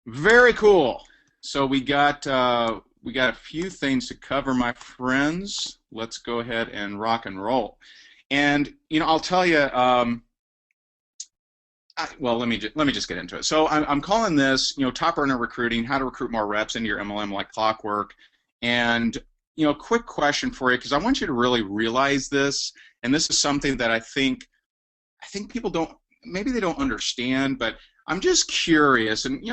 Very cool. So we got a few things to cover, my friends. Let's go ahead and rock and roll. And I'll tell you. Well, let me just get into it. So I'm calling this, top earner recruiting: how to recruit more reps into your MLM like clockwork. And quick question for you, because I want you to really realize this. And this is something that I think people don't, maybe they don't understand, but I'm just curious, and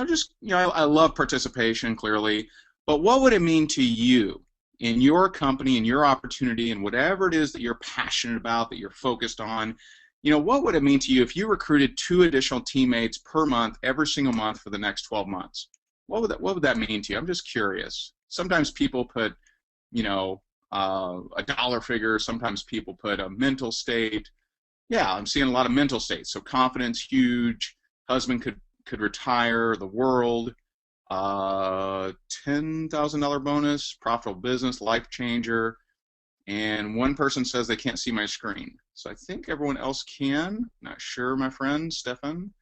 I love participation clearly, but what would it mean to you in your company, in your opportunity, and whatever it is that you're passionate about, that you're focused on? What would it mean to you if you recruited 2 additional teammates per month, every single month for the next 12 months? What would that mean to you? I'm just curious. Sometimes people put, a dollar figure. Sometimes people put a mental state. Yeah, I'm seeing a lot of mental states. So confidence, huge. Husband could retire. The world. $10,000 bonus. Profitable business. Life changer. And one person says they can't see my screen. So I think everyone else can. Not sure, my friend Stefan.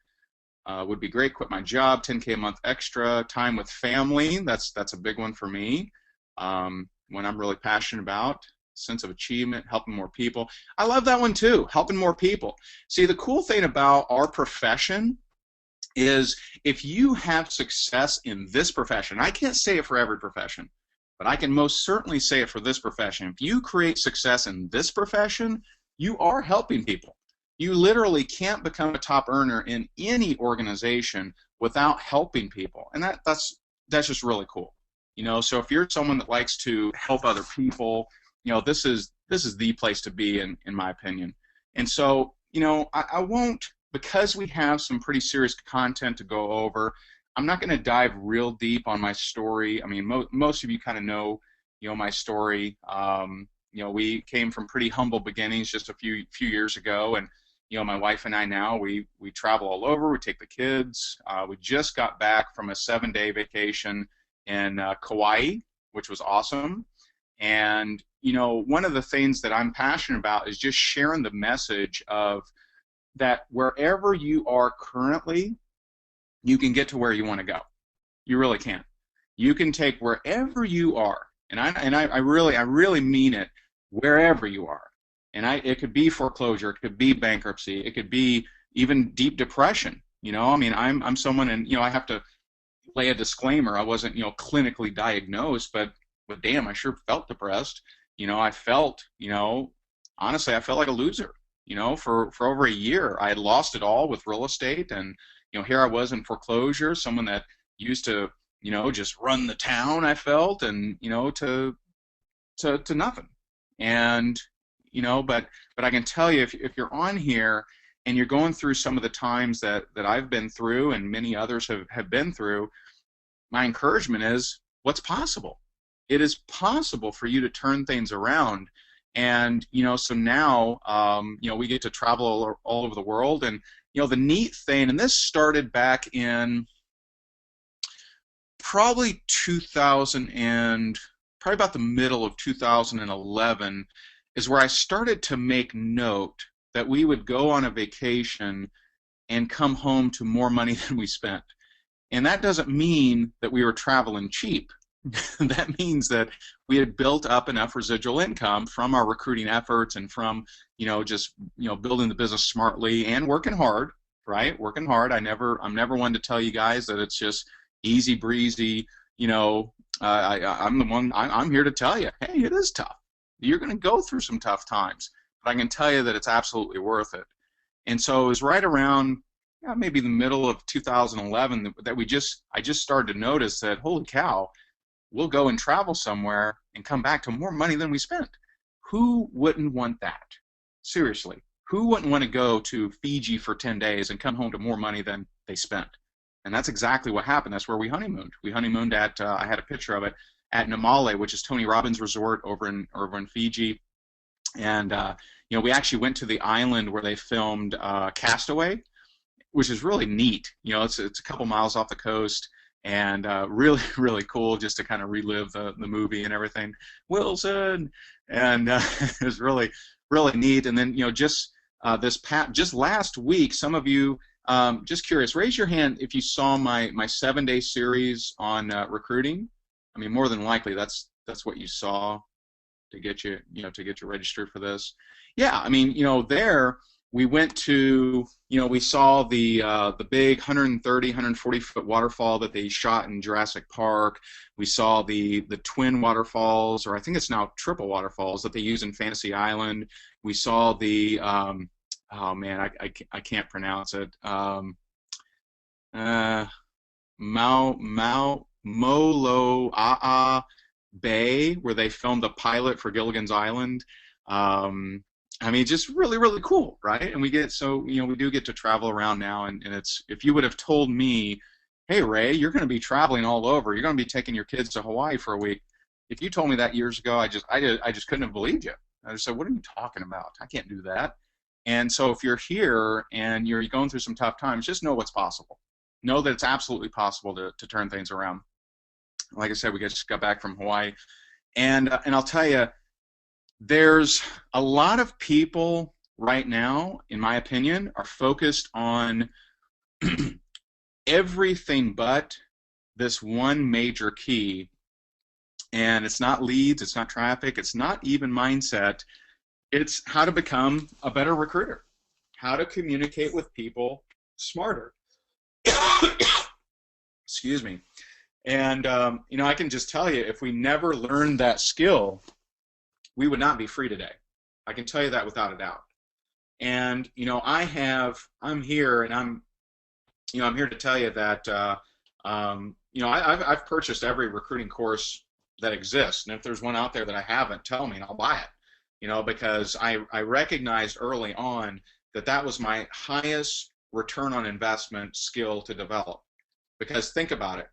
Would be great. Quit my job. 10K a month extra. Time with family. That's a big one for me. When I'm really passionate about. Sense of achievement, helping more people. I love that one too, helping more people. See, the cool thing about our profession is if you have success in this profession, I can't say it for every profession, but I can most certainly say it for this profession. If you create success in this profession, you are helping people. You literally can't become a top earner in any organization without helping people, and that's just really cool. So if you're someone that likes to help other people, this is the place to be in my opinion. And so, I won't, because we have some pretty serious content to go over, I'm not going to dive real deep on my story. I mean, most of you kind of know, my story. We came from pretty humble beginnings just a few years ago, and my wife and I now we travel all over. We take the kids. We just got back from a 7-day vacation in Kauai, which was awesome. And one of the things that I'm passionate about is just sharing the message of that wherever you are currently, you can get to where you want to go. You really can. You can take wherever you are, and I really mean it, wherever you are. And it could be foreclosure, it could be bankruptcy, it could be even deep depression. I'm someone, and I have to lay a disclaimer. I wasn't clinically diagnosed, but damn, I sure felt depressed. I felt, honestly, I felt like a loser. For over a year, I had lost it all with real estate, and here I was in foreclosure, someone that used to, just run the town. I felt, and to nothing. And but I can tell you, if you're on here and you're going through some of the times that I've been through, and many others have been through, my encouragement is what's possible. It is possible for you to turn things around. And so now we get to travel all over the world. And the neat thing, and this started back in probably probably about the middle of 2011, is where I started to make note that we would go on a vacation and come home to more money than we spent. And that doesn't mean that we were traveling cheap. That means that we had built up enough residual income from our recruiting efforts and from just building the business smartly and working hard, right? Working hard. I'm never one to tell you guys that it's just easy breezy. I'm the one. I'm here to tell you, hey, it is tough. You're going to go through some tough times, but I can tell you that it's absolutely worth it. And so it was right around maybe the middle of 2011 that I just started to notice that, holy cow, we'll go and travel somewhere and come back to more money than we spent. Who wouldn't want that? Seriously, who wouldn't want to go to Fiji for 10 days and come home to more money than they spent? And that's exactly what happened. That's where we honeymooned. We honeymooned at, I had a picture of it, at Namale, which is Tony Robbins' resort over in Fiji. And we actually went to the island where they filmed Castaway, which is really neat. It's a couple miles off the coast. And really, really cool just to kind of relive the movie and everything. Wilson, and it was really, really neat. And then just last week, some of you Just curious, raise your hand if you saw my 7-day series on recruiting. I mean, more than likely that's what you saw to get you, to get you registered for this. Yeah, I mean, there we went to, we saw the big 130, 140 foot waterfall that they shot in Jurassic Park. We saw the twin waterfalls, or I think it's now triple waterfalls that they use in Fantasy Island. We saw the oh man, I can't pronounce it. Moloaa Bay, where they filmed a pilot for Gilligan's Island. I mean, just really, really cool, right? And we get, so, we do get to travel around now, and it's, if you would have told me, hey, Ray, you're going to be traveling all over, you're going to be taking your kids to Hawaii for a week, if you told me that years ago, I just couldn't have believed you. I just said, what are you talking about? I can't do that. And so if you're here and you're going through some tough times, just know what's possible. Know that it's absolutely possible to turn things around. Like I said, we just got back from Hawaii, and I'll tell you, there's a lot of people right now, in my opinion, are focused on everything but this one major key, and it's not leads, it's not traffic, it's not even mindset, it's how to become a better recruiter, how to communicate with people smarter. Excuse me. And, I can just tell you, if we never learned that skill, we would not be free today. I can tell you that without a doubt. And, I'm here, and I'm here to tell you that, I've purchased every recruiting course that exists. And if there's one out there that I haven't, tell me and I'll buy it, because I recognized early on that was my highest return on investment skill to develop. Because think about it.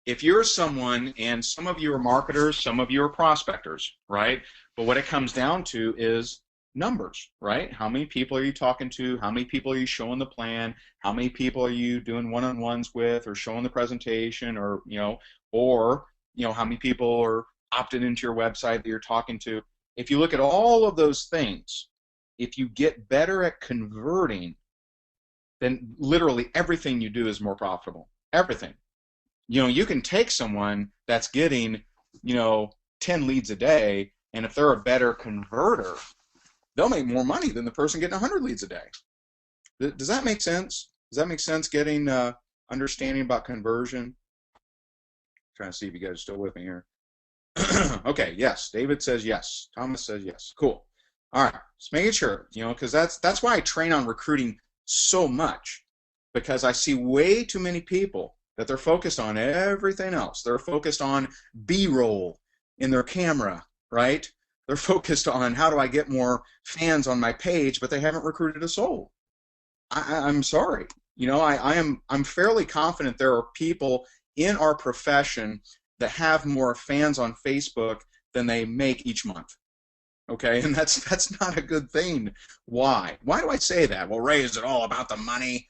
If you're someone, and some of you are marketers, some of you are prospectors, right? But what it comes down to is numbers, right? How many people are you talking to? How many people are you showing the plan? How many people are you doing one-on-ones with, or showing the presentation, or how many people are opted into your website that you're talking to? If you look at all of those things, if you get better at converting, then literally everything you do is more profitable. Everything. You can take someone that's getting, 10 leads a day, and if they're a better converter, they'll make more money than the person getting 100 leads a day. Does that make sense? Does that make sense, getting understanding about conversion? I'm trying to see if you guys are still with me here. Okay, yes. David says yes. Thomas says yes. Cool. All right. Just making sure, because that's why I train on recruiting so much, because I see way too many people that they're focused on everything else. They're focused on B-roll in their camera, right? They're focused on, how do I get more fans on my page, but they haven't recruited a soul. I'm sorry. I'm fairly confident there are people in our profession that have more fans on Facebook than they make each month. Okay, and that's not a good thing. Why? Why do I say that? Well, Ray, is it all about the money?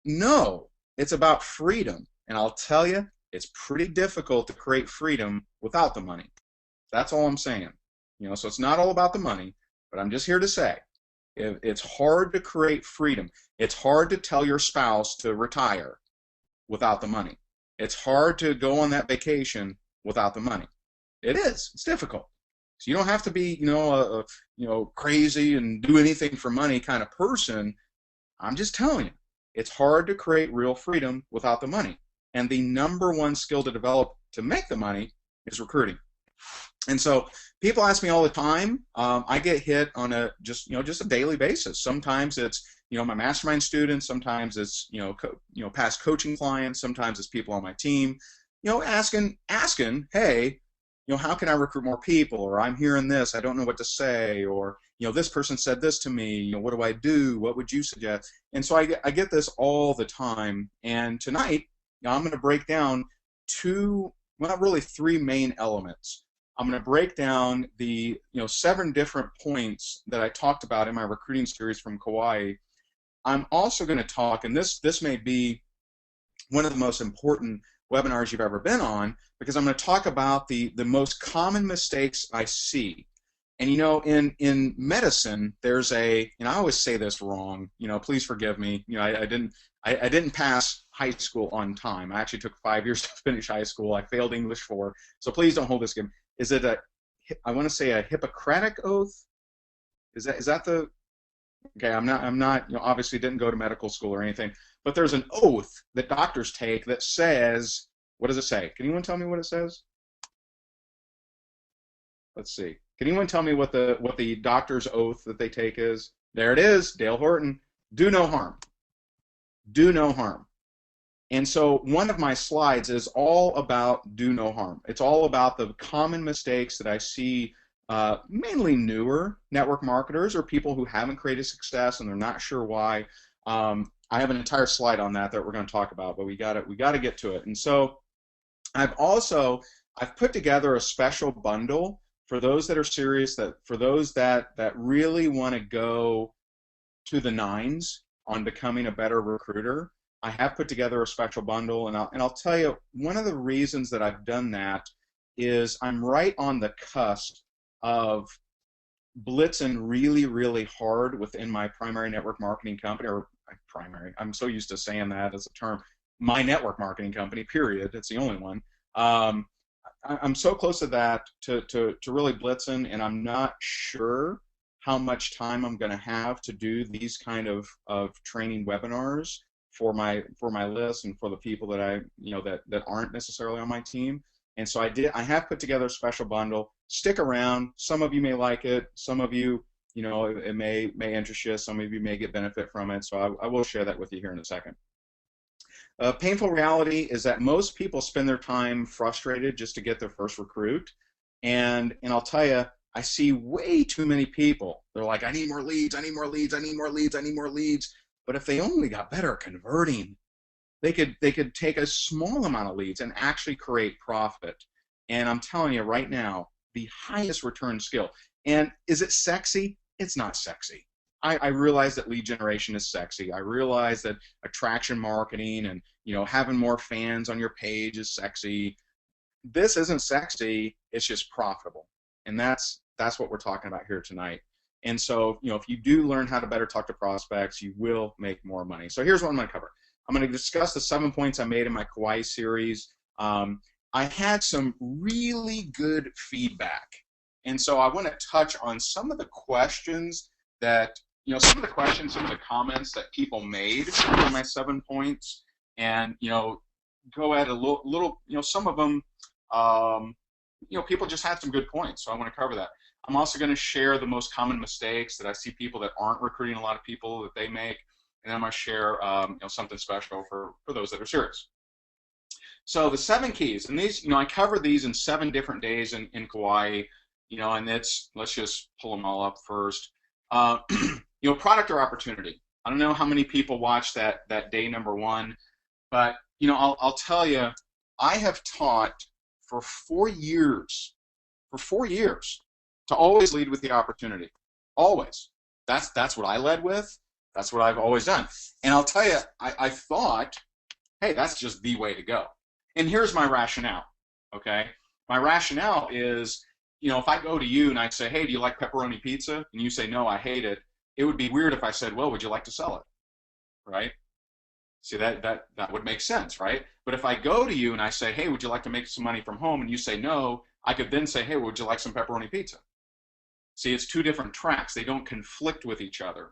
No, it's about freedom. And I'll tell you, it's pretty difficult to create freedom without the money. That's all I'm saying. So it's not all about the money, but I'm just here to say, it's hard to create freedom. It's hard to tell your spouse to retire without the money. It's hard to go on that vacation without the money. It is. It's difficult. So you don't have to be, crazy and do anything for money kind of person. I'm just telling you, it's hard to create real freedom without the money. And the number one skill to develop to make the money is recruiting. And so people ask me all the time. I get hit on just a daily basis. Sometimes it's my mastermind students. Sometimes it's past coaching clients. Sometimes it's people on my team. Asking, hey, how can I recruit more people? Or I'm hearing this, I don't know what to say. Or, this person said this to me, what do I do? What would you suggest? And so I get this all the time. And tonight, I'm going to break down three main elements. I'm going to break down the 7 different points that I talked about in my recruiting series from Kauai. I'm also going to talk, and this may be one of the most important webinars you've ever been on, because I'm going to talk about the most common mistakes I see. And you know, in medicine, there's a, and I always say this wrong. You know, please forgive me. You know, I didn't pass high school on time. I actually took 5 years to finish high school. I failed English 4, so please don't hold this against. Is it a, I want to say a Hippocratic oath? Is that the, okay? I'm not. You know, obviously didn't go to medical school or anything. But there's an oath that doctors take that says, what does it say? Can anyone tell me what it says? Let's see. Can anyone tell me what the doctor's oath that they take is? There it is, Dale Horton. Do no harm. Do no harm. And so one of my slides is all about do no harm. It's all about the common mistakes that I see mainly newer network marketers or people who haven't created success and they're not sure why. I have an entire slide on that we're going to talk about, but we got to get to it. And so I've put together a special bundle for those that are serious, for those that really want to go to the nines on becoming a better recruiter. I have put together a special bundle, and I'll tell you, one of the reasons that I've done that is I'm right on the cusp of blitzing really, really hard within my primary network marketing company, or primary, I'm so used to saying that as a term, my network marketing company, period. It's the only one. I'm so close to that, to really blitzing, and I'm not sure how much time I'm going to have to do these kind of training webinars for my list and for the people that that aren't necessarily on my team. And so I have put together a special bundle. Stick around. Some of you may like it. Some of you, it may interest you. Some of you may get benefit from it. So I will share that with you here in a second. Painful reality is that most people spend their time frustrated just to get their first recruit. And I'll tell you, I see way too many people. They're like, I need more leads, I need more leads, I need more leads, I need more leads. But if they only got better at converting, they could take a small amount of leads and actually create profit. And I'm telling you right now, the highest return skill. And is it sexy? It's not sexy. I realize that lead generation is sexy. I realize that attraction marketing and having more fans on your page is sexy. This isn't sexy. It's just profitable, and that's what we're talking about here tonight. And so if you do learn how to better talk to prospects, you will make more money. So here's what I'm going to cover. I'm going to discuss the 7 points I made in my Kauai series. I had some really good feedback, and so I want to touch on some of the questions that some of the comments that people made on my 7 points, and go at a little some of them, people just had some good points, so I want to cover that. I'm also going to share the most common mistakes that I see people that aren't recruiting a lot of people that they make, and then I'm going to share something special for those that are serious. So the 7 keys, and these I covered these in 7 different days in Kauai, and let's just pull them all up first. Product or opportunity. I don't know how many people watched that day number 1, but I'll tell you, I have taught for 4 years, to always lead with the opportunity. Always. That's what I led with. That's what I've always done. And I'll tell you, I thought, hey, that's just the way to go. And here's my rationale. Okay, my rationale is, if I go to you and I say, hey, do you like pepperoni pizza? And you say, no, I hate it. It would be weird if I said, well, would you like to sell it? Right? See, that would make sense, right? But if I go to you and I say, hey, would you like to make some money from home? And you say no, I could then say, hey, would you like some pepperoni pizza? See, it's 2 different tracks. They don't conflict with each other.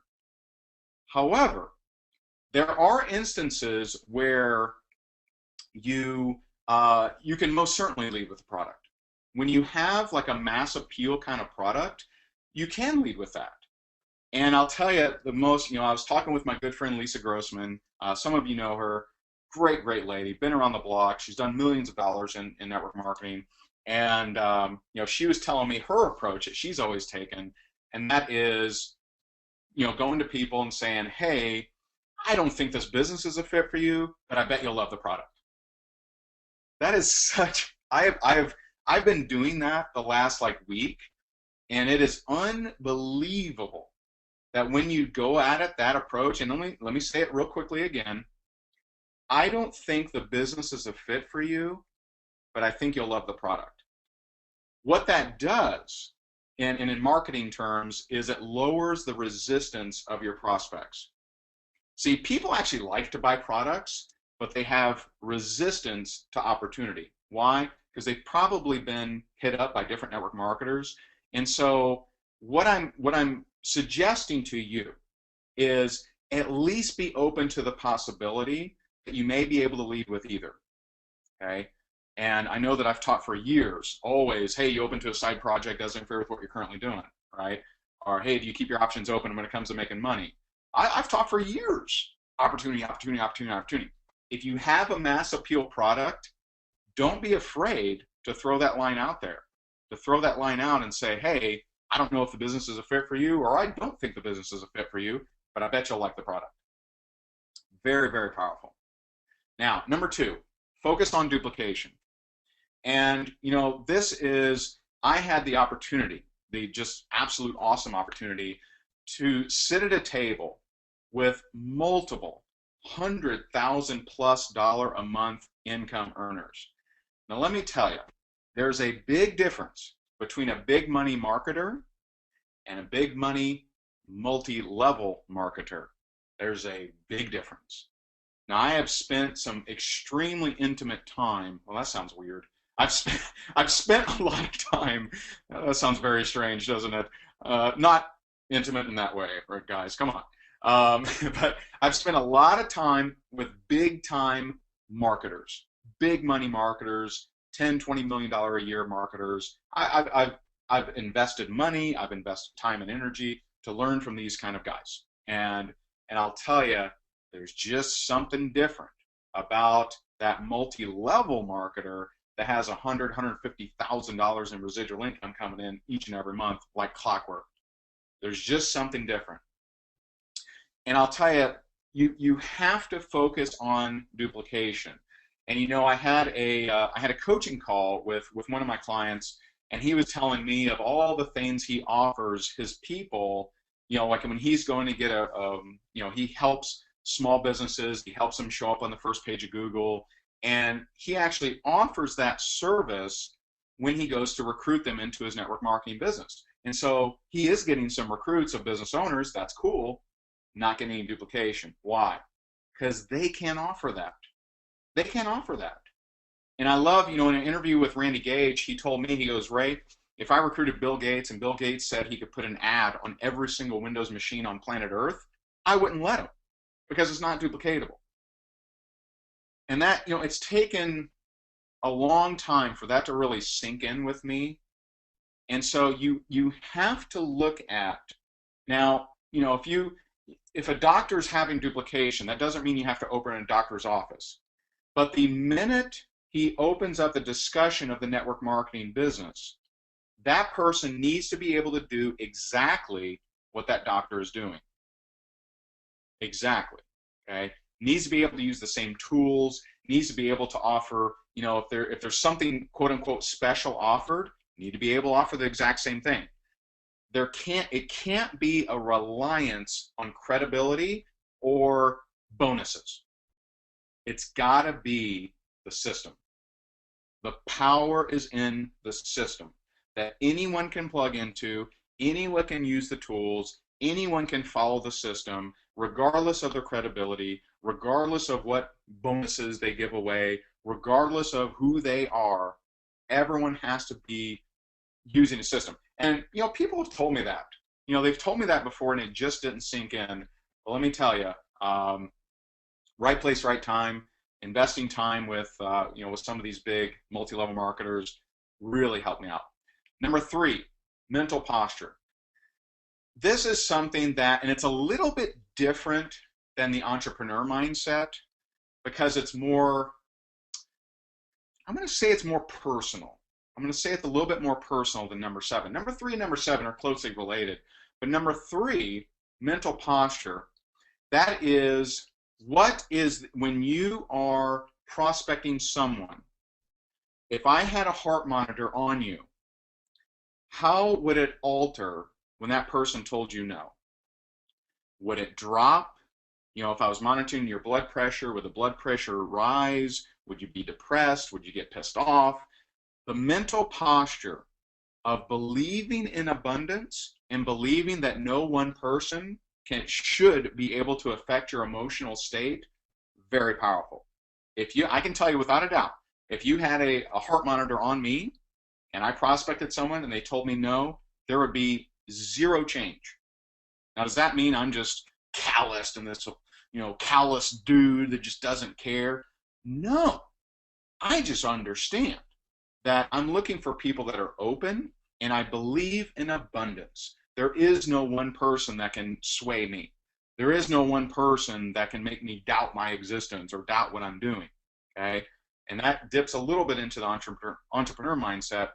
However, there are instances where you can most certainly lead with the product. When you have like a mass appeal kind of product, you can lead with that. And I'll tell you the most, I was talking with my good friend Lisa Grossman. Some of you know her. Great lady, been around the block. She's done millions of dollars in network marketing. And, she was telling me her approach that she's always taken, and that is, going to people and saying, hey, I don't think this business is a fit for you, but I bet you'll love the product. That is such, I've been doing that the last week, and it is unbelievable that when you go at it, that approach, and let me say it real quickly again, I don't think the business is a fit for you, but I think you'll love the product. What that does and in marketing terms, is it lowers the resistance of your prospects. See, people actually like to buy products, but they have resistance to opportunity. Why? Because they've probably been hit up by different network marketers. And so what I'm suggesting to you is at least be open to the possibility that you may be able to lead with either. Okay? And I know that I've taught for years, always, hey, you open to a side project, doesn't interfere with what you're currently doing, right? Or, hey, do you keep your options open when it comes to making money? I've taught for years, opportunity, opportunity, opportunity, opportunity. If you have a mass appeal product, don't be afraid to throw that line out there, to throw that line out and say, hey, I don't know if the business is a fit for you, or I don't think the business is a fit for you, but I bet you'll like the product. Very, very powerful. Now, number 2, focus on duplication. And, you know, this is, I had the opportunity, the just absolute awesome opportunity to sit at a table with multiple $100,000+ a month income earners. Now, let me tell you, there's a big difference between a big money marketer and a big money multi-level marketer. There's a big difference. Now, I have spent some extremely intimate time. Well, that sounds weird. I've spent a lot of time. That sounds very strange, doesn't it? Not intimate in that way, right, guys? Come on. But I've spent a lot of time with big-time marketers, big money marketers, $10, $20 million a year marketers. I've invested money, I've invested time and energy to learn from these kind of guys. And I'll tell you, there's just something different about that multi-level marketer that has $100,000, $150,000 in residual income coming in each and every month like clockwork. There's just something different. And I'll tell you, you have to focus on duplication. And you know, I had a coaching call with one of my clients, and he was telling me of all the things he offers his people. You know, like when he's going to get you know, he helps small businesses, he helps them show up on the first page of Google, and he actually offers that service when he goes to recruit them into his network marketing business. And so he is getting some recruits of business owners, that's cool, not getting any duplication. Why? Because they can't offer that. They can't offer that. And I love, you know, in an interview with Randy Gage, he told me, he goes, Ray, if I recruited Bill Gates and Bill Gates said he could put an ad on every single Windows machine on planet Earth, I wouldn't let him because it's not duplicatable. And that, you know, it's taken a long time for that to really sink in with me. And so you have to look at, now, you know, if a doctor's having duplication, that doesn't mean you have to open a doctor's office. But the minute he opens up the discussion of the network marketing business, that person needs to be able to do exactly what that doctor is doing. Exactly. Okay? Needs to be able to use the same tools, needs to be able to offer, you know, if there's something quote unquote special offered, you need to be able to offer the exact same thing. It can't be a reliance on credibility or bonuses. It's got to be the system. The power is in the system that anyone can plug into, anyone can use the tools, anyone can follow the system, regardless of their credibility, regardless of what bonuses they give away, regardless of who they are. Everyone has to be using the system. And, you know, people have told me that. You know, they've told me that before and it just didn't sink in. But let me tell you, right place, right time, investing time with, you know, with some of these big multi-level marketers really helped me out. Number 3, mental posture. This is something that, and it's a little bit different than the entrepreneur mindset because it's more, I'm going to say it's more personal. I'm going to say it's a little bit more personal than number 7. Number 3 and number 7 are closely related. But number 3, mental posture, that is, what is, when you are prospecting someone, if I had a heart monitor on you, how would it alter when that person told you no? Would it drop? You know, if I was monitoring your blood pressure, would the blood pressure rise? Would you be depressed? Would you get pissed off? The mental posture of believing in abundance and believing that no one person should be able to affect your emotional state, very powerful. I can tell you without a doubt, if you had a heart monitor on me and I prospected someone and they told me no, there would be zero change. Now, does that mean I'm just calloused and this, callous dude that just doesn't care? No, I just understand that I'm looking for people that are open, and I believe in abundance. There is no one person that can sway me. There is no one person that can make me doubt my existence or doubt what I'm doing, okay? And that dips a little bit into the entrepreneur mindset,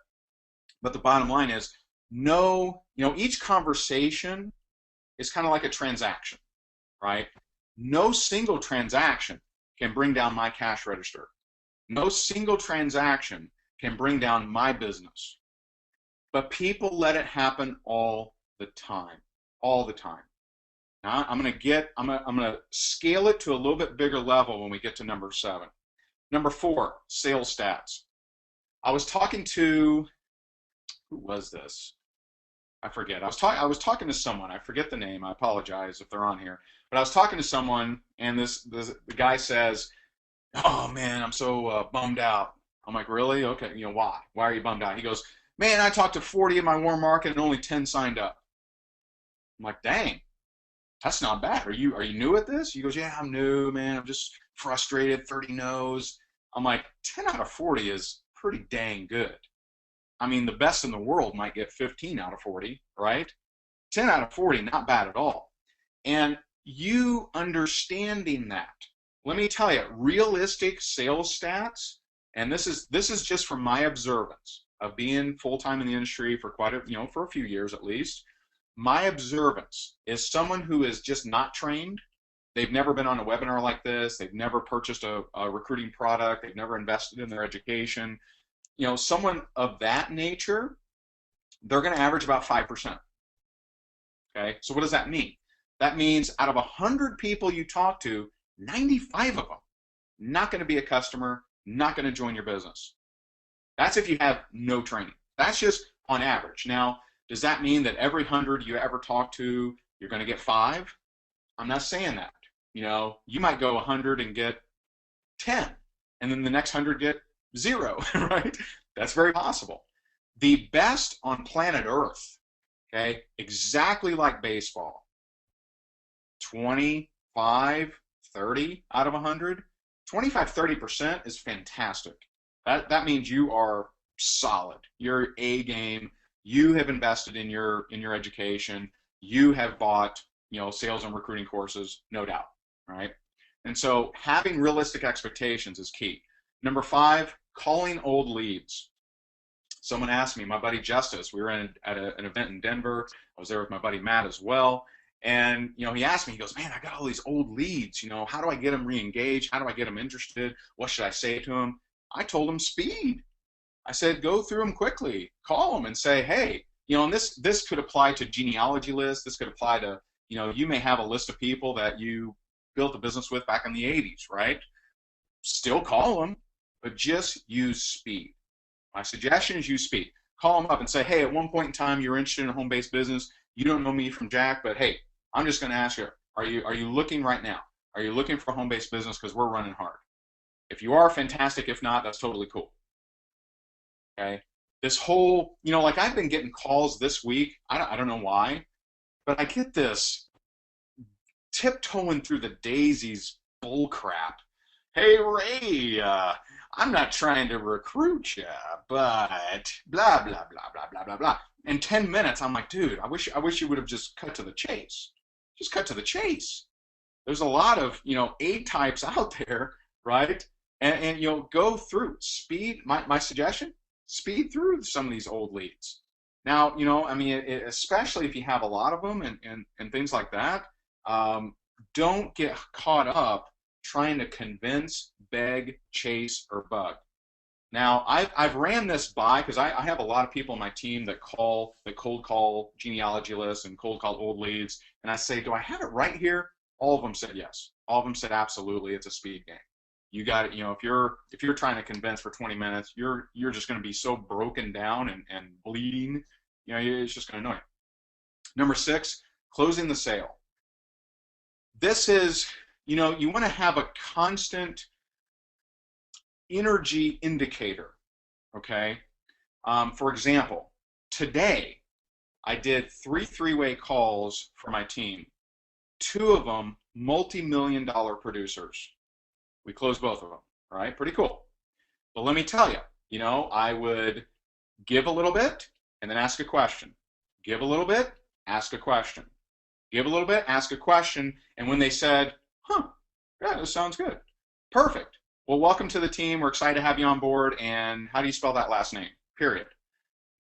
but the bottom line is, each conversation is kind of like a transaction, right? No single transaction can bring down my cash register. No single transaction can bring down my business. But people let it happen all the time, all the time. Now I'm gonna scale it to a little bit bigger level when we get to number 7. Number 4, sales stats. I was talking to, who was this? I forget. I was talking to someone. I forget the name. I apologize if they're on here. But I was talking to someone, and the guy says, "Oh man, I'm so bummed out." I'm like, "Really? Okay. Why? Why are you bummed out?" He goes, "Man, I talked to 40 in my warm market and only 10 signed up." I'm like, "Dang, that's not bad. Are you new at this?" He goes, "Yeah, I'm new, man. I'm just frustrated. 30 no's." I'm like, 10 out of 40 is pretty dang good. I mean, the best in the world might get 15 out of 40, right? 10 out of 40, not bad at all. And you understanding that, let me tell you, realistic sales stats, and this is just from my observance of being full-time in the industry for for a few years at least. My observance is someone who is just not trained. They've never been on a webinar like this. They've never purchased a recruiting product. They've never invested in their education. Someone of that nature, they're going to average about 5%. Okay, so what does that mean? That means out of 100 people you talk to, 95 of them not going to be a customer, not going to join your business. That's if you have no training. That's just on average. Now, does that mean that every 100 you ever talk to, you're going to get 5? I'm not saying that. You might go 100 and get 10, and then the next 100 get 0, right? That's very possible. The best on planet Earth, okay, exactly like baseball, 25, 30 out of 100. 25, 30% is fantastic. That means you are solid. You're A game. You have invested in your education. You have bought, sales and recruiting courses, no doubt, right? And so having realistic expectations is key. Number 5, calling old leads. Someone asked me, my buddy Justice, we were at an event in Denver. I was there with my buddy Matt as well. And, he asked me, he goes, "Man, I got all these old leads. How do I get them re-engaged? How do I get them interested? What should I say to them?" I told him speed. I said, go through them quickly. Call them and say, "Hey, and this could apply to genealogy lists. This could apply to, you may have a list of people that you built a business with back in the 80s, right? Still call them, but just use speed. My suggestion is use speed. Call them up and say, "Hey, at one point in time, you're interested in a home-based business. You don't know me from Jack, but hey, I'm just going to ask you, are you looking right now? Are you looking for a home-based business? Because we're running hard. If you are, fantastic. If not, that's totally cool." Okay? This whole, like I've been getting calls this week. I don't know why, but I get this tiptoeing through the daisies bull crap. "Hey, Ray, I'm not trying to recruit you, but blah, blah, blah, blah, blah, blah, blah." In 10 minutes, I'm like, dude, I wish you would have just cut to the chase. Just cut to the chase. There's a lot of, A types out there, right? And go through speed. My suggestion, speed through some of these old leads. Now, especially if you have a lot of them and things like that, don't get caught up trying to convince, beg, chase, or bug. Now, I've ran this by, because I have a lot of people on my team that cold call genealogy lists and cold call old leads, and I say, "Do I have it right here?" All of them said yes. All of them said absolutely. It's a speed game. You got, if you're trying to convince for 20 minutes, you're just going to be so broken down and bleeding. It's just going to annoy you. Number 6, closing the sale. This is, you want to have a constant energy indicator, okay? For example, today I did 3 three-way calls for my team. 2 of them multi-million-dollar producers. We closed both of them, all right? Pretty cool. But let me tell you, I would give a little bit and then ask a question. Give a little bit, ask a question. Give a little bit, ask a question, and when they said, yeah, this sounds good. Perfect. Well, welcome to the team. We're excited to have you on board, and how do you spell that last name? Period.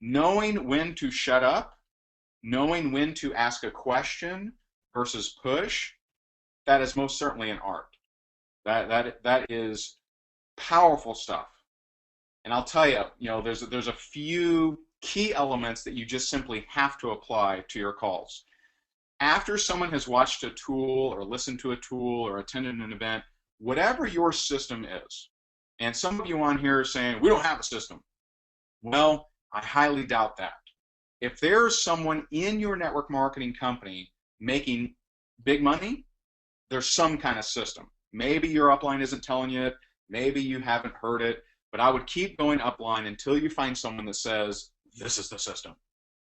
Knowing when to shut up, knowing when to ask a question versus push, that is most certainly an art. That is powerful stuff. And I'll tell you, there's a few key elements that you just simply have to apply to your calls. After someone has watched a tool or listened to a tool or attended an event, whatever your system is, and some of you on here are saying, we don't have a system. Well, I highly doubt that. If there's someone in your network marketing company making big money, there's some kind of system. Maybe your upline isn't telling you it, maybe you haven't heard it, but I would keep going upline until you find someone that says, this is the system,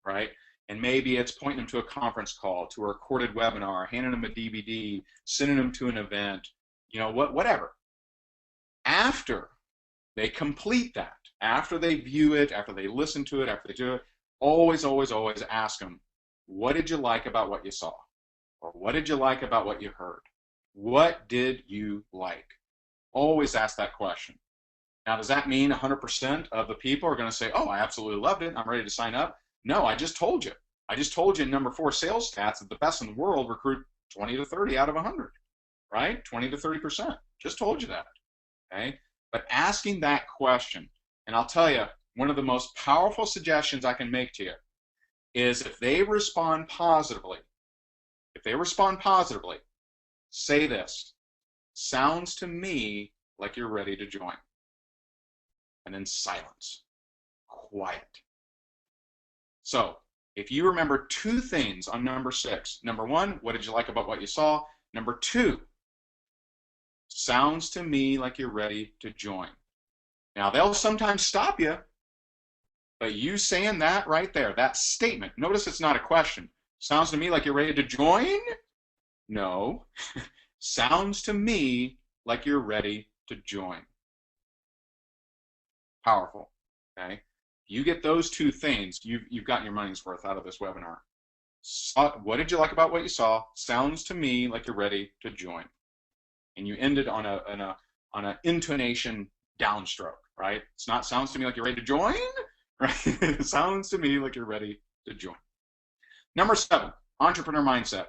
right? And maybe it's pointing them to a conference call, to a recorded webinar, handing them a DVD, sending them to an event, whatever. After they complete that, after they view it, after they listen to it, after they do it, always, always, always ask them, what did you like about what you saw? Or what did you like about what you heard? What did you like? Always ask that question. Now, does that mean 100% of the people are going to say, oh, I absolutely loved it, I'm ready to sign up? No, I just told you. I just told you in number 4 sales stats that the best in the world recruit 20 to 30 out of 100, right? 20 to 30%. Just told you that, okay? But asking that question, and I'll tell you, one of the most powerful suggestions I can make to you is if they respond positively, say this, sounds to me like you're ready to join. And then silence, quiet. So if you remember 2 things on number 6, number 1, what did you like about what you saw? Number 2, sounds to me like you're ready to join. Now they'll sometimes stop you, but you saying that right there, that statement, notice it's not a question. Sounds to me like you're ready to join? No. Sounds to me like you're ready to join. Powerful, okay? You get those 2 things, you've gotten your money's worth out of this webinar. What did you like about what you saw? Sounds to me like you're ready to join. And you ended on an intonation downstroke, right? It's not sounds to me like you're ready to join, right? It sounds to me like you're ready to join. Number 7, entrepreneur mindset.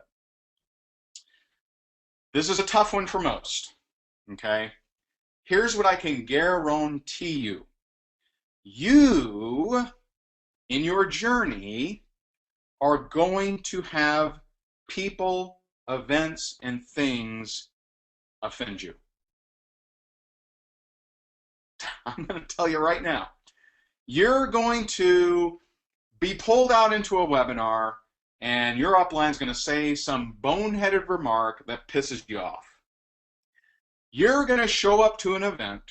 This is a tough one for most, okay? Here's what I can guarantee you. You, in your journey, are going to have people, events, and things offend you. I'm going to tell you right now. You're going to be pulled out into a webinar, and your upline is going to say some boneheaded remark that pisses you off. You're going to show up to an event,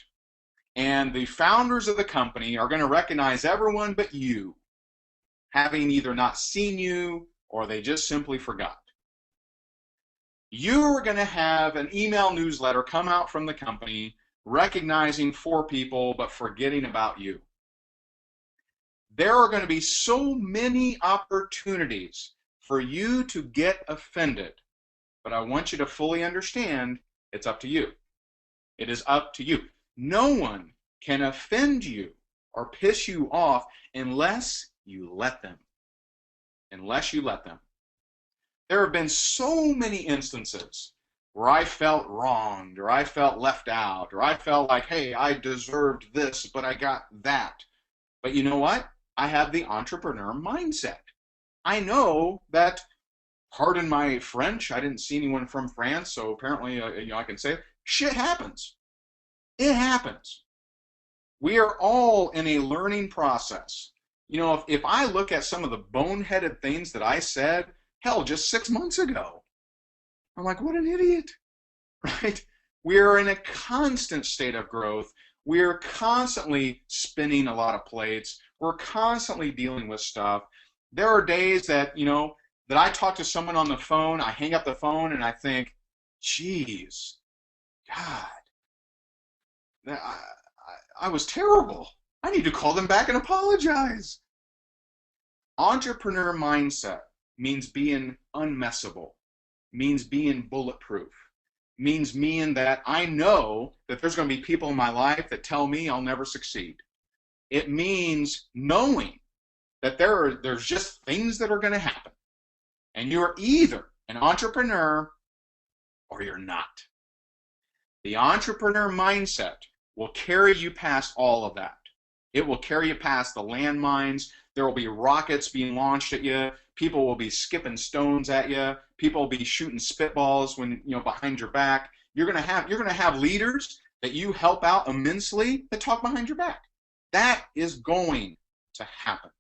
and the founders of the company are going to recognize everyone but you, having either not seen you or they just simply forgot. You're going to have an email newsletter come out from the company recognizing 4 people but forgetting about you. There are going to be so many opportunities for you to get offended, but I want you to fully understand it's up to you. It is up to you. No one can offend you or piss you off unless you let them. Unless you let them. There have been so many instances where I felt wronged, or I felt left out, or I felt like, hey, I deserved this, but I got that. But you know what? I have the entrepreneur mindset. I know that, pardon my French, I didn't see anyone from France, so apparently I can say, shit happens. It happens. We are all in a learning process. You know, if I look at some of the boneheaded things that I said, hell, just 6 months ago, I'm like, what an idiot, right? We are in a constant state of growth. We're constantly spinning a lot of plates. We're constantly dealing with stuff. There are days that, you know, that I talk to someone on the phone, I hang up the phone and I think, geez, God, I was terrible. I need to call them back and apologize. Entrepreneur mindset means being unmessable, means being bulletproof, means that I know that there's going to be people in my life that tell me I'll never succeed. It means knowing that there's just things that are going to happen. And you're either an entrepreneur or you're not. The entrepreneur mindset will carry you past all of that. It will carry you past the landmines. There will be rockets being launched at you. People will be skipping stones at you. People will be shooting spitballs when, you know, behind your back. You're gonna have leaders that you help out immensely that talk behind your back. That is going to happen.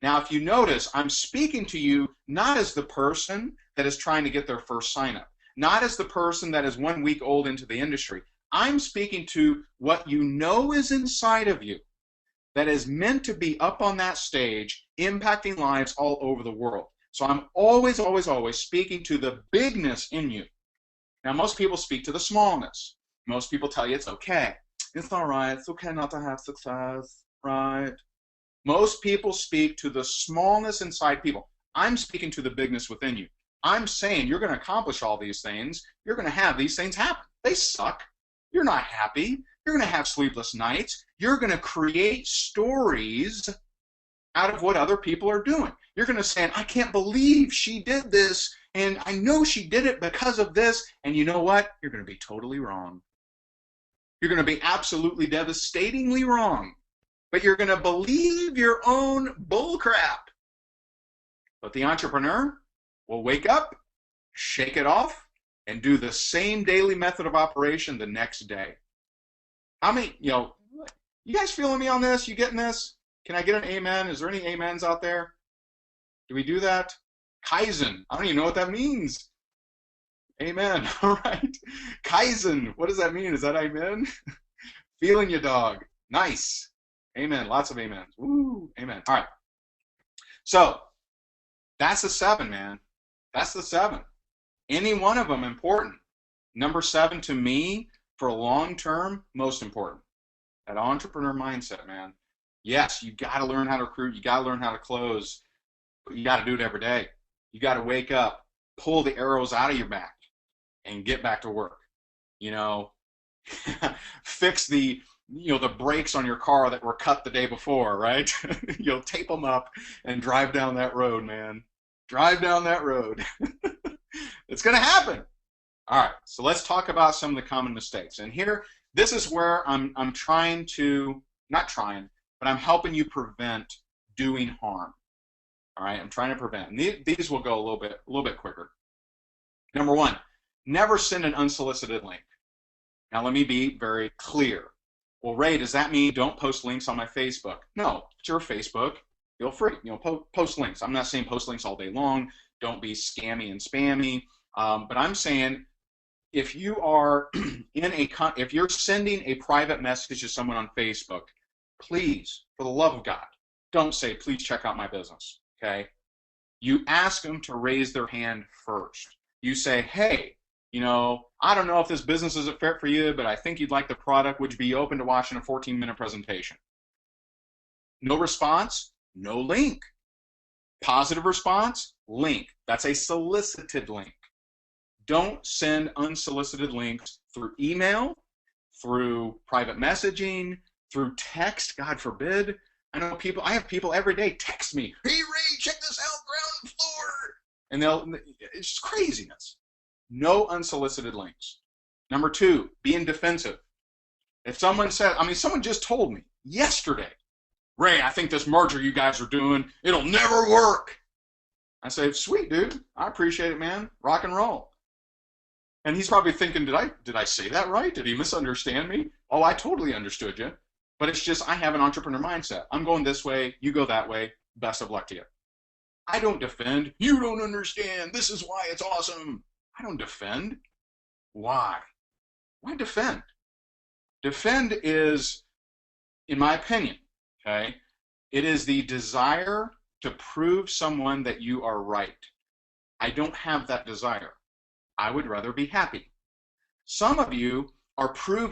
Now, if you notice, I'm speaking to you not as the person that is trying to get their first sign up, not as the person that is 1 week old into the industry. I'm speaking to what you know is inside of you that is meant to be up on that stage, impacting lives all over the world. So I'm always, always, always speaking to the bigness in you. Now, most people speak to the smallness. Most people tell you it's okay. It's all right. It's okay not to have success, right? Most people speak to the smallness inside people. I'm speaking to the bigness within you. I'm saying you're going to accomplish all these things. You're going to have these things happen. They suck. You're not happy. You're going to have sleepless nights. You're going to create stories out of what other people are doing. You're going to say, I can't believe she did this, and I know she did it because of this, and you know what? You're going to be totally wrong. You're going to be absolutely devastatingly wrong, but you're going to believe your own bullcrap. But the entrepreneur will wake up, shake it off, and do the same daily method of operation the next day. How many, you guys feeling me on this? You getting this? Can I get an amen? Is there any amens out there? Do we do that? Kaizen. I don't even know what that means. Amen. All right. Kaizen. What does that mean? Is that amen? Feeling you, dog. Nice. Amen. Lots of amens. Woo. Amen. All right. So that's the 7, man. That's the 7. Any one of them important. Number 7 to me, for long term, most important. That entrepreneur mindset, man. Yes, you got to learn how to recruit. You got to learn how to close. But you got to do it every day. You got to wake up, pull the arrows out of your back, and get back to work. You know, fix the brakes on your car that were cut the day before, right? You'll tape them up and drive down that road, man. Drive down that road. It's going to happen. All right, so let's talk about some of the common mistakes. And here, this is where I'm trying to, not trying, but I'm helping you prevent doing harm. All right, I'm trying to prevent. And these will go a little bit quicker. Number 1, never send an unsolicited link. Now, let me be very clear. Well, Ray, does that mean don't post links on my Facebook? No, it's your Facebook. Feel free, post links. I'm not saying post links all day long. Don't be scammy and spammy. But I'm saying if you are if you're sending a private message to someone on Facebook, please, for the love of God, don't say, please check out my business, okay? You ask them to raise their hand first. You say, hey, I don't know if this business is a fit for you, but I think you'd like the product. Would you be open to watching a 14-minute presentation? No response, no link. Positive response, link. That's a solicited link. Don't send unsolicited links through email, through private messaging, through text, God forbid. I have people every day text me, hey Ray, check this out, ground floor. And it's just craziness. No unsolicited links. Number 2, being defensive. If someone said, someone just told me yesterday, Ray, I think this merger you guys are doing, it'll never work. I say, sweet, dude. I appreciate it, man. Rock and roll. And he's probably thinking, did I say that right? Did he misunderstand me? Oh, I totally understood you. But it's just I have an entrepreneur mindset. I'm going this way, you go that way. Best of luck to you. I don't defend. You don't understand. This is why it's awesome. I don't defend. Why? Why defend? Defend is, in my opinion, okay, it is the desire to prove someone that you are right. I don't have that desire. I would rather be happy. Some of you are trying,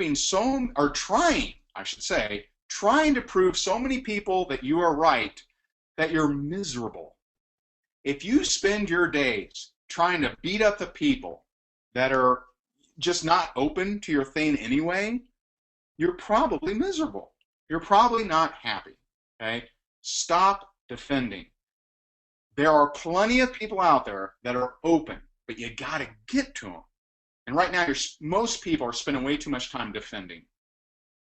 I should say, trying to prove so many people that you are right that you're miserable. If you spend your days trying to beat up the people that are just not open to your thing anyway, you're probably miserable. You're probably not happy. Okay? Stop defending. There are plenty of people out there that are open, but you got to get to them. And right now, most people are spending way too much time defending.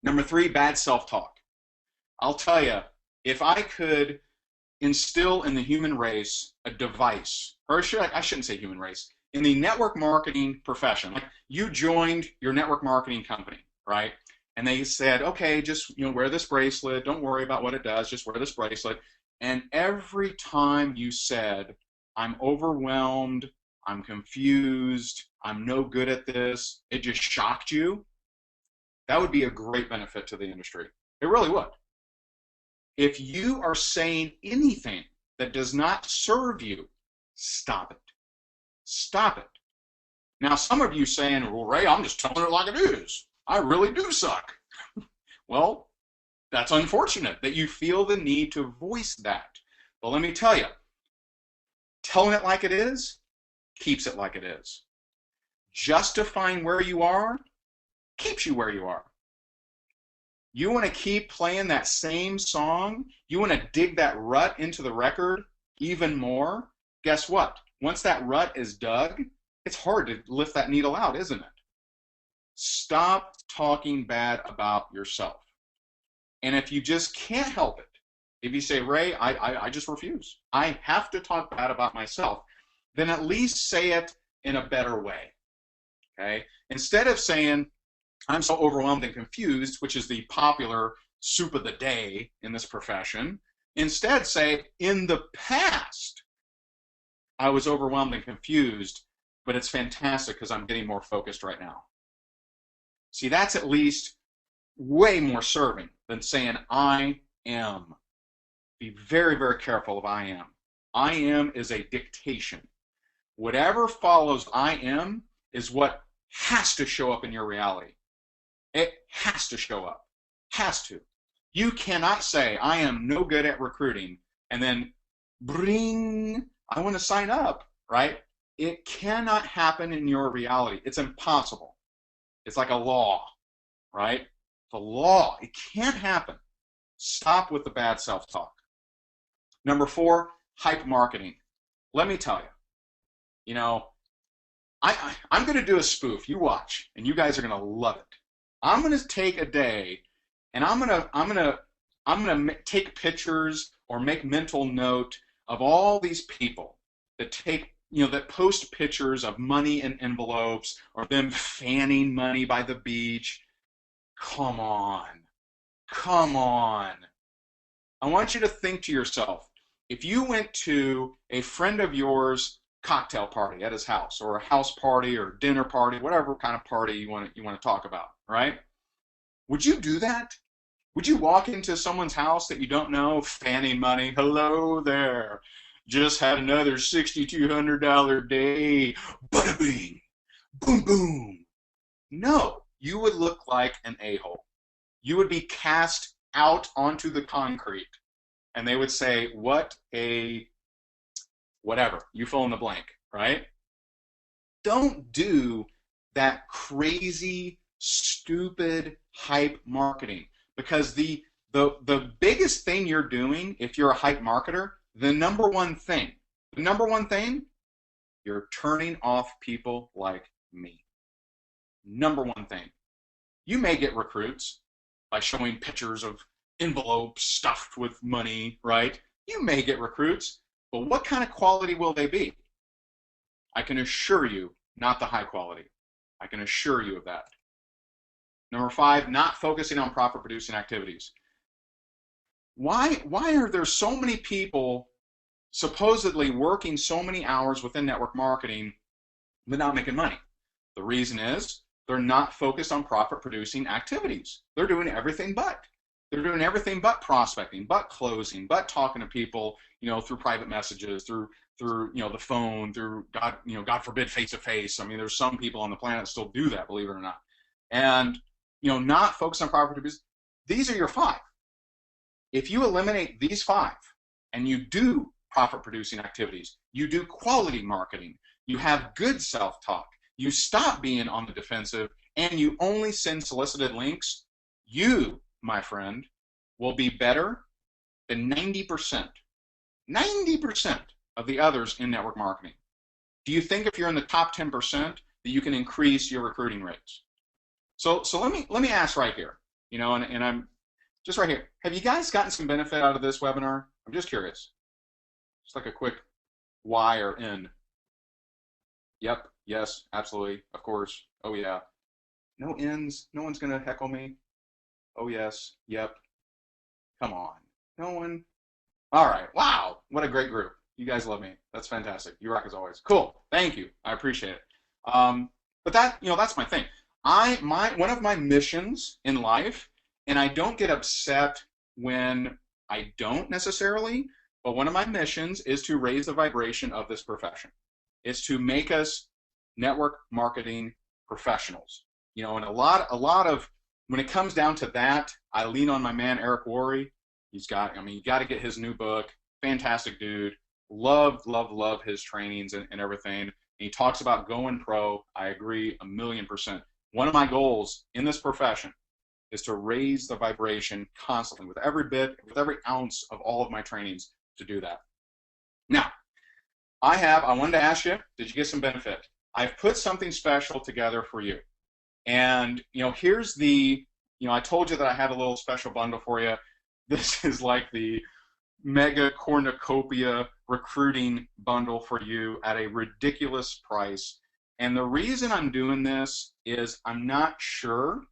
Number 3, bad self-talk. I'll tell you, if I could instill in the human race a device, or I shouldn't say human race, in the network marketing profession, like you joined your network marketing company, right? And they said, okay, just wear this bracelet. Don't worry about what it does. Just wear this bracelet. And every time you said, I'm overwhelmed, I'm confused, I'm no good at this, it just shocked you, that would be a great benefit to the industry. It really would. If you are saying anything that does not serve you, stop it. Stop it. Now, some of you saying, well, Ray, I'm just telling it like it is. I really do suck. Well, that's unfortunate that you feel the need to voice that. But let me tell you, telling it like it is keeps it like it is. Justifying where you are keeps you where you are. You want to keep playing that same song? You want to dig that rut into the record even more? Guess what? Once that rut is dug, it's hard to lift that needle out, isn't it? Stop talking bad about yourself. And if you just can't help it, if you say, Ray, I just refuse. I have to talk bad about myself, then at least say it in a better way. Okay? Instead of saying, I'm so overwhelmed and confused, which is the popular soup of the day in this profession, instead say, in the past, I was overwhelmed and confused, but it's fantastic because I'm getting more focused right now. See, that's at least way more serving than saying, I am. Be very, very careful of I am. I am is a dictation. Whatever follows I am is what has to show up in your reality. It has to show up. Has to. You cannot say, I am no good at recruiting, and then bring, I want to sign up, right? It cannot happen in your reality. It's impossible. It's like a law, right? It's a law. It can't happen. Stop with the bad self-talk. Number 4, hype marketing. Let me tell you, I'm going to do a spoof. You watch, and you guys are going to love it. I'm going to take a day, and I'm going to take pictures or make mental note of all these people that that post pictures of money in envelopes or them fanning money by the beach. Come on. Come on. I want you to think to yourself, if you went to a friend of yours' cocktail party at his house, or a house party or dinner party, whatever kind of party you want to talk about, right? Would you do that? Would you walk into someone's house that you don't know, fanning money? Hello there. Just had another $6,200 day. Bada bing. Boom, boom. No, you would look like an a-hole. You would be cast out onto the concrete, and they would say, what a whatever. You fill in the blank, right? Don't do that crazy, stupid hype marketing, because the biggest thing you're doing if you're a hype marketer, the number one thing, you're turning off people like me. Number one thing. You may get recruits by showing pictures of envelopes stuffed with money, right? You may get recruits, but what kind of quality will they be? I can assure you, not the high quality. I can assure you of that. Number 5, not focusing on profit-producing activities. Why are there so many people supposedly working so many hours within network marketing but not making money? The reason is they're not focused on profit-producing activities. They're doing everything but. They're doing everything but prospecting, but closing, but talking to people, through private messages, through the phone, through God forbid, face-to-face. I mean, there's some people on the planet that still do that, believe it or not. And not focused on profit-producing. These are your 5. If you eliminate these 5 and you do profit-producing activities, you do quality marketing, you have good self-talk, you stop being on the defensive, and you only send solicited links, you, my friend, will be better than 90% of the others in network marketing. Do you think if you're in the top 10% that you can increase your recruiting rates? So let me ask right here, and I'm just right here. Have you guys gotten some benefit out of this webinar? I'm just curious. Just like a quick Y or N. Yep, yes, absolutely, of course, oh yeah. No N's, no one's gonna heckle me. Oh yes, yep, come on, no one. All right, wow, what a great group. You guys love me, that's fantastic. You rock as always. Cool, thank you, I appreciate it. But that's my thing. One of my missions in life, and I don't get upset when I don't necessarily, but one of my missions is to raise the vibration of this profession. It's to make us network marketing professionals. And a lot of, when it comes down to that, I lean on my man, Eric Worre. You got to get his new book. Fantastic dude. Love his trainings and everything. And he talks about going pro. I agree 1,000,000%. One of my goals in this profession is to raise the vibration constantly with every bit, with every ounce of all of my trainings to do that. Now, I wanted to ask you, did you get some benefit? I've put something special together for you. And, here's the, I told you that I had a little special bundle for you. This is like the mega cornucopia recruiting bundle for you at a ridiculous price. And the reason I'm doing this is I'm not sure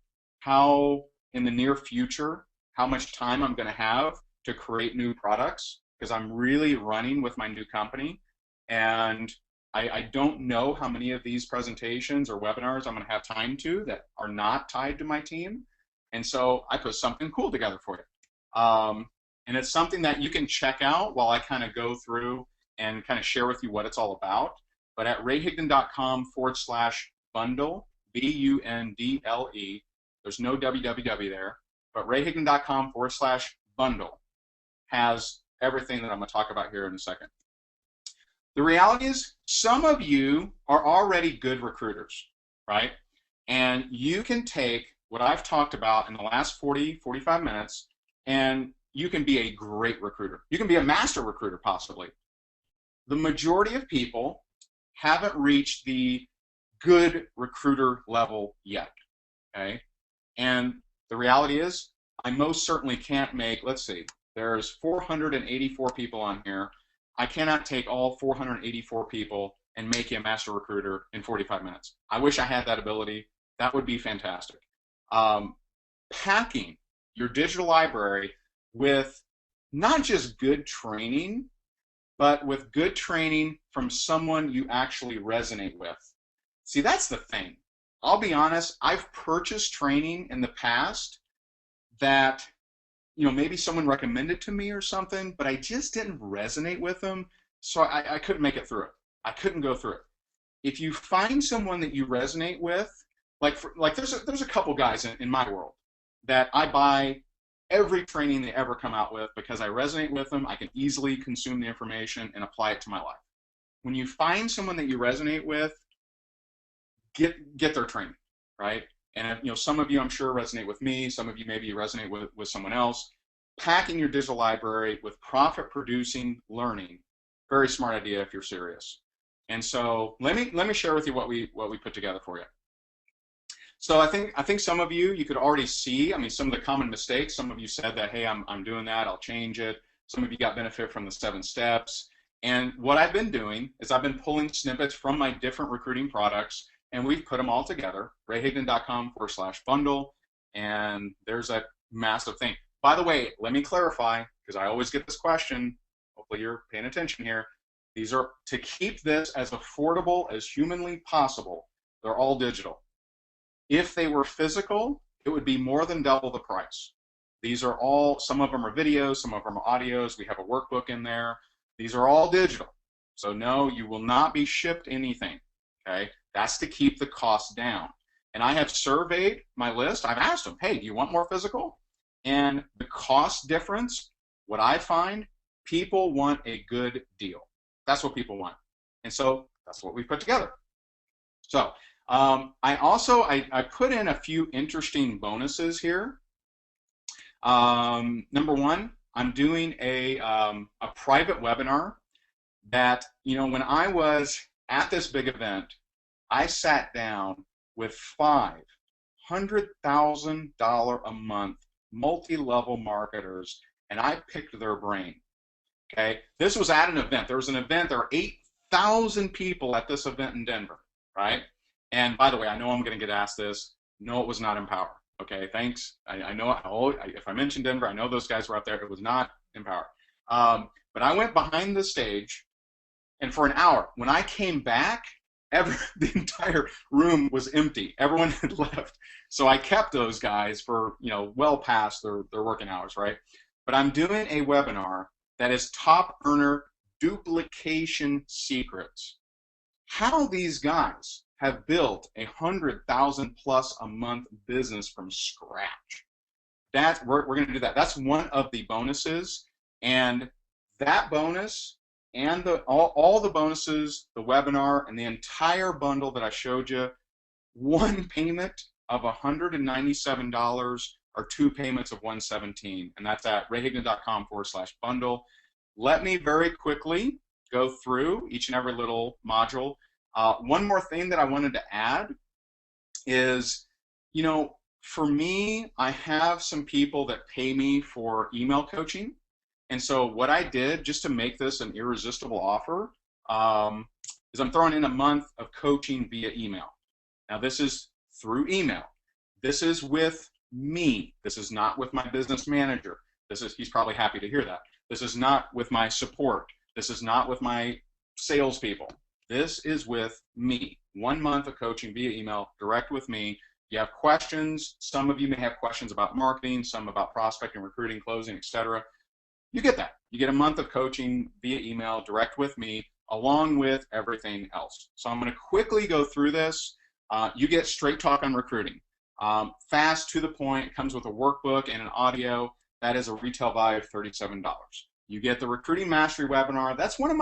how, in the near future, how much time I'm going to have to create new products, because I'm really running with my new company. And I don't know how many of these presentations or webinars I'm going to have time to that are not tied to my team. And so I put something cool together for you. And it's something that you can check out while I kind of go through and kind of share with you what it's all about. But at rayhigdon.com/bundle, BUNDLE, there's no www there, but rayhigdon.com/bundle has everything that I'm going to talk about here in a second. The reality is, some of you are already good recruiters, right? And you can take what I've talked about in the last 40, 45 minutes, and you can be a great recruiter. You can be a master recruiter, possibly. The majority of people haven't reached the good recruiter level yet, okay? And the reality is, I most certainly can't make, let's see, there's 484 people on here. I cannot take all 484 people and make you a master recruiter in 45 minutes. I wish I had that ability. That would be fantastic. Packing your digital library with not just good training, but with good training from someone you actually resonate with. See, that's the thing. I'll be honest, I've purchased training in the past that, maybe someone recommended to me or something, but I just didn't resonate with them, so I couldn't make it through it. I couldn't go through it. If you find someone that you resonate with, there's a couple guys in my world that I buy every training they ever come out with because I resonate with them. I can easily consume the information and apply it to my life. When you find someone that you resonate with, get their training, right? And some of you, I'm sure, resonate with me. Some of you maybe resonate with someone else. Packing your digital library with profit-producing learning, very smart idea if you're serious. And so let me share with you what we put together for you. So I think some of you could already see. Some of the common mistakes. Some of you said that, hey, I'm doing that. I'll change it. Some of you got benefit from the 7 steps. And what I've been doing is I've been pulling snippets from my different recruiting products and we've put them all together, rayhigdon.com/bundle, and there's that massive thing. By the way, let me clarify, because I always get this question. Hopefully you're paying attention here. These are, to keep this as affordable as humanly possible, they're all digital. If they were physical, it would be more than double the price. These are all, some of them are videos, some of them are audios. We have a workbook in there. These are all digital. So no, you will not be shipped anything, okay? That's to keep the cost down. And I have surveyed my list. I've asked them, hey, do you want more physical? And the cost difference, what I find, people want a good deal. That's what people want. And so that's what we put together. So I put in a few interesting bonuses here. Number one, I'm doing a private webinar that, you know, when I was at this big event, I sat down with $500,000 a month multi-level marketers, and I picked their brain. Okay, this was at an event. There was an event. There were 8,000 people at this event in Denver, right? And by the way, I know I'm going to get asked this. No, it was not Empower. Okay, thanks. I know. If I mentioned Denver, I know those guys were out there. It was not Empower. But I went behind the stage, and for an hour, when I came back, the entire room was empty. Everyone had left. So I kept those guys for, you know, well past their working hours, right? But I'm doing a webinar that is top earner duplication secrets. How these guys have built $100,000+ a month business from scratch. We're going to do that. That's one of the bonuses, and that bonus and all the bonuses, the webinar, and the entire bundle that I showed you, one payment of $197 or two payments of $117, and that's at rayhigdon.com/bundle. Let me very quickly go through each and every little module. One more thing that I wanted to add is, you know, for me, I have some people that pay me for email coaching. And so what I did, just to make this an irresistible offer, is I'm throwing in a month of coaching via email. Now, this is through email. This is with me. This is not with my business manager. He's probably happy to hear that. This is not with my support. This is not with my salespeople. This is with me. 1 month of coaching via email, direct with me. You have questions. Some of you may have questions about marketing, some about prospecting, recruiting, closing, etc. You get that. You get a month of coaching via email, direct with me, along with everything else. So I'm going to quickly go through this. You get straight talk on recruiting. Fast, to the point. It comes with a workbook and an audio. That is a retail value of $37. You get the Recruiting Mastery webinar. It's one of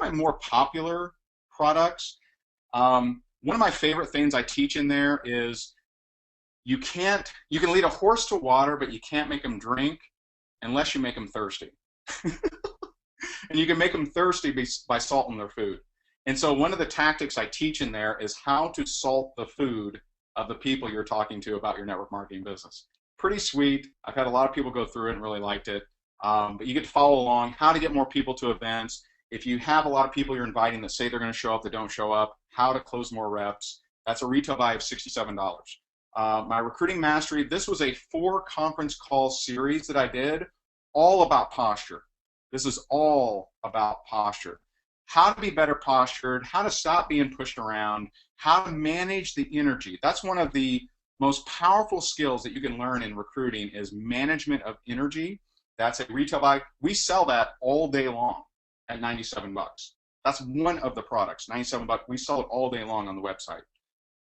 my more popular products. One of my favorite things I teach in there is you can lead a horse to water, but you can't make them drink unless you make them thirsty. And you can make them thirsty by salting their food. And so one of the tactics I teach in there is how to salt the food of the people you're talking to about your network marketing business. Pretty sweet. I've had a lot of people go through it and really liked it. But you get to follow along, how to get more people to events. If you have a lot of people you're inviting that say they're going to show up, that don't show up, how to close more reps. That's a retail value of $67. My Recruiting Mastery, this was a 4 conference call series that I did, all about posture. This is all about posture. How to be better postured, how to stop being pushed around, how to manage the energy. That's one of the most powerful skills that you can learn in recruiting is management of energy. That's a retail value. We sell that all day long at $97. That's one of the products, $97. We sell it all day long on the website.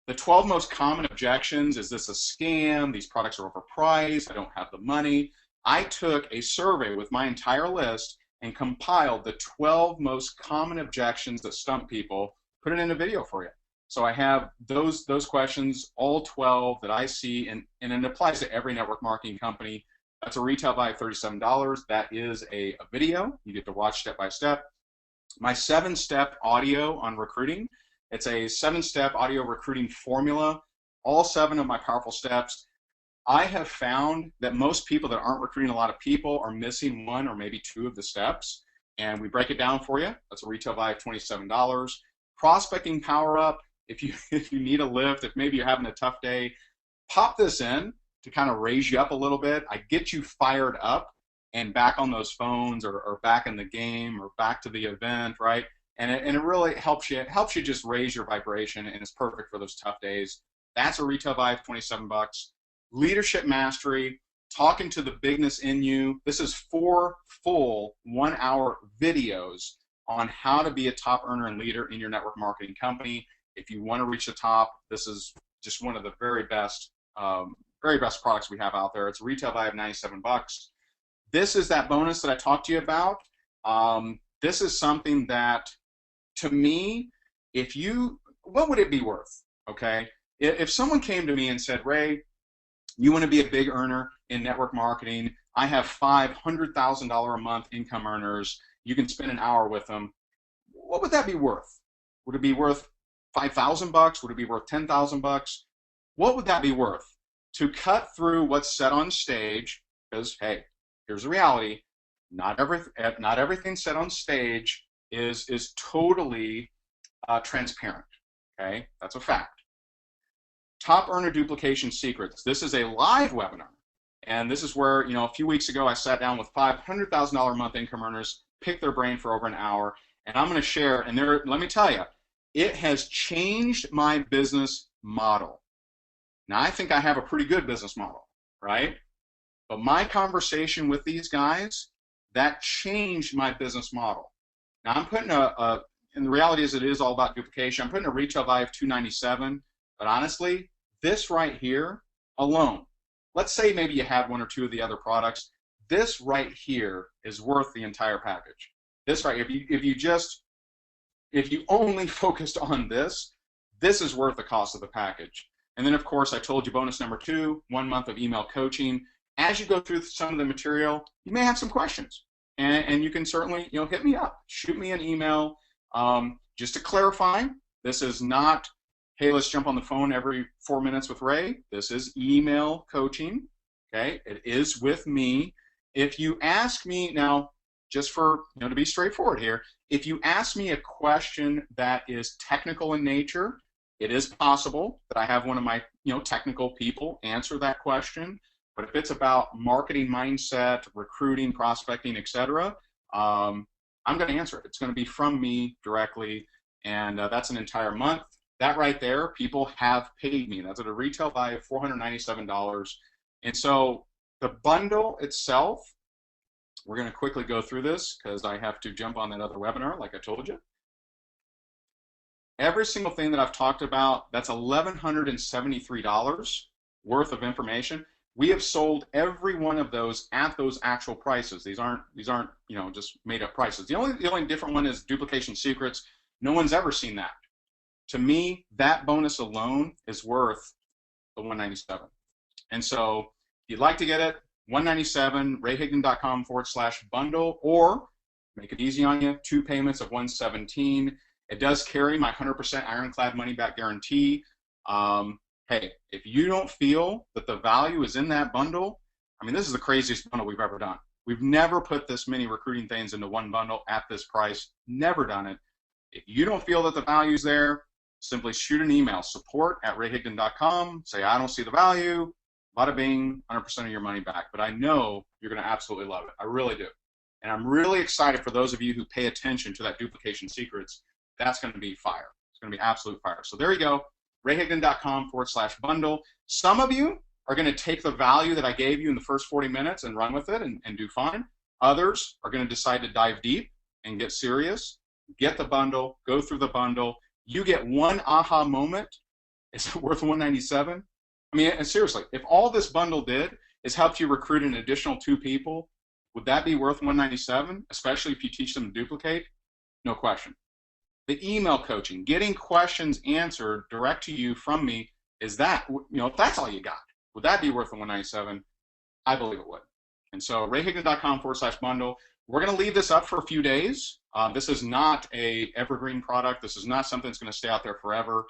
The 12 most common objections: is this a scam? These products are overpriced. I don't have the money. I took a survey with my entire list and compiled the 12 most common objections that stump people, put it in a video for you. So I have those questions, all 12 that I see, and it applies to every network marketing company. That's a retail value of $37. That is a video. You get to watch step by step. My 7-step audio on recruiting. It's a 7-step audio recruiting formula. All 7 of my powerful steps. I have found that most people that aren't recruiting a lot of people are missing 1 or maybe 2 of the steps, and we break it down for you. That's a retail value of $27. Prospecting Power Up if you if you need a lift, if maybe you're having a tough day, pop this in to kind of raise you up a little bit. I get you fired up and back on those phones, or back in the game, or back to the event, right? And it really helps you just raise your vibration, and it's perfect for those tough days. That's a retail buy of 27 bucks. Leadership Mastery, talking to the bigness in you. This is 4 full 1-hour videos on how to be a top earner and leader in your network marketing company. If you want to reach the top, this is just one of the very best products we have out there. It's a retail buy of 97 bucks. This is that bonus that I talked to you about. This is something that, to me, what would it be worth? Okay, if someone came to me and said, Ray, you want to be a big earner in network marketing, I have $500,000 a month income earners, you can spend an hour with them, what would that be worth? Would it be worth 5,000 bucks? Would it be worth 10,000 bucks? What would that be worth? To cut through what's said on stage, because, hey, here's the reality, not everything said on stage is totally transparent, okay? That's a fact. Top Earner Duplication Secrets. This is a live webinar, and this is where, a few weeks ago I sat down with $500,000 a month income earners, picked their brain for over an hour, and I'm going to share, and let me tell you, it has changed my business model. Now, I think I have a pretty good business model, right? But my conversation with these guys, that changed my business model. Now, I'm putting and the reality is it is all about duplication. I'm putting a retail value of $297, but honestly, this right here alone, let's say maybe you had 1 or 2 of the other products, this right here is worth the entire package. This right, if you only focused on this is worth the cost of the package. And then, of course, I told you bonus number 2, 1 month of email coaching. As you go through some of the material, you may have some questions, and you can certainly hit me up, shoot me an email. Just to clarify, this is not, hey, let's jump on the phone every 4 minutes with Ray. This is email coaching. Okay, it is with me. If you ask me now, just for to be straightforward here, if you ask me a question that is technical in nature, it is possible that I have one of my technical people answer that question. But if it's about marketing mindset, recruiting, prospecting, etc., I'm going to answer it. It's going to be from me directly, and that's an entire month. That right there, people have paid me. That's at a retail value of $497. And so the bundle itself, we're going to quickly go through this because I have to jump on that other webinar, like I told you. Every single thing that I've talked about, that's $1,173 worth of information. We have sold every one of those at those actual prices. These aren't just made up prices. The only different one is duplication secrets. No one's ever seen that. To me, that bonus alone is worth the $197. And so if you'd like to get it, $197, rayhigdon.com/bundle, or make it easy on you, 2 payments of $117. It does carry my 100% ironclad money back guarantee. Hey, if you don't feel that the value is in that bundle, I mean, this is the craziest bundle we've ever done. We've never put this many recruiting things into one bundle at this price. Never done it. If you don't feel that the value's there, simply shoot an email, support@rayhigdon.com. Say, I don't see the value. Bada bing, 100% of your money back. But I know you're going to absolutely love it. I really do. And I'm really excited for those of you who pay attention to that duplication secrets. That's going to be fire. It's going to be absolute fire. So there you go. rayhigdon.com/bundle. Some of you are going to take the value that I gave you in the first 40 minutes and run with it and do fine. Others are going to decide to dive deep and get serious, get the bundle, go through the bundle. You get one aha moment. Is it worth $197? I mean, and seriously, if all this bundle did is help you recruit an additional 2 people, would that be worth $197, especially if you teach them to duplicate? No question. The email coaching, getting questions answered direct to you from me, is that, if that's all you got, would that be worth the $197? I believe it would. And so rayhigdon.com/bundle. We're going to leave this up for a few days. This is not a evergreen product. This is not something that's going to stay out there forever.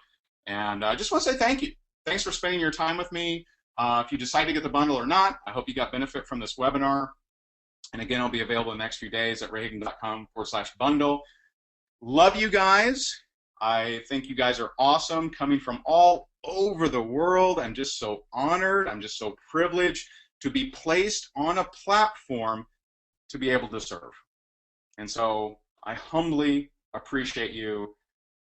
And I just want to say thank you. Thanks for spending your time with me. If you decide to get the bundle or not, I hope you got benefit from this webinar. And again, it'll be available in the next few days at rayhigdon.com/bundle. Love you guys. I think you guys are awesome, coming from all over the world. I'm just so honored. I'm just so privileged to be placed on a platform to be able to serve. And so I humbly appreciate you.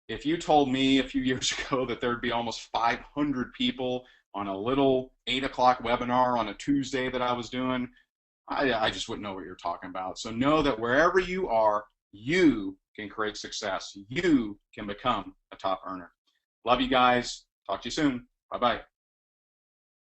If you told me a few years ago that there'd be almost 500 people on a little 8 o'clock webinar on a Tuesday that I was doing, I just wouldn't know what you're talking about. So know that wherever you are, you can create success. You can become a top earner. Love you guys. Talk to you soon. Bye-bye.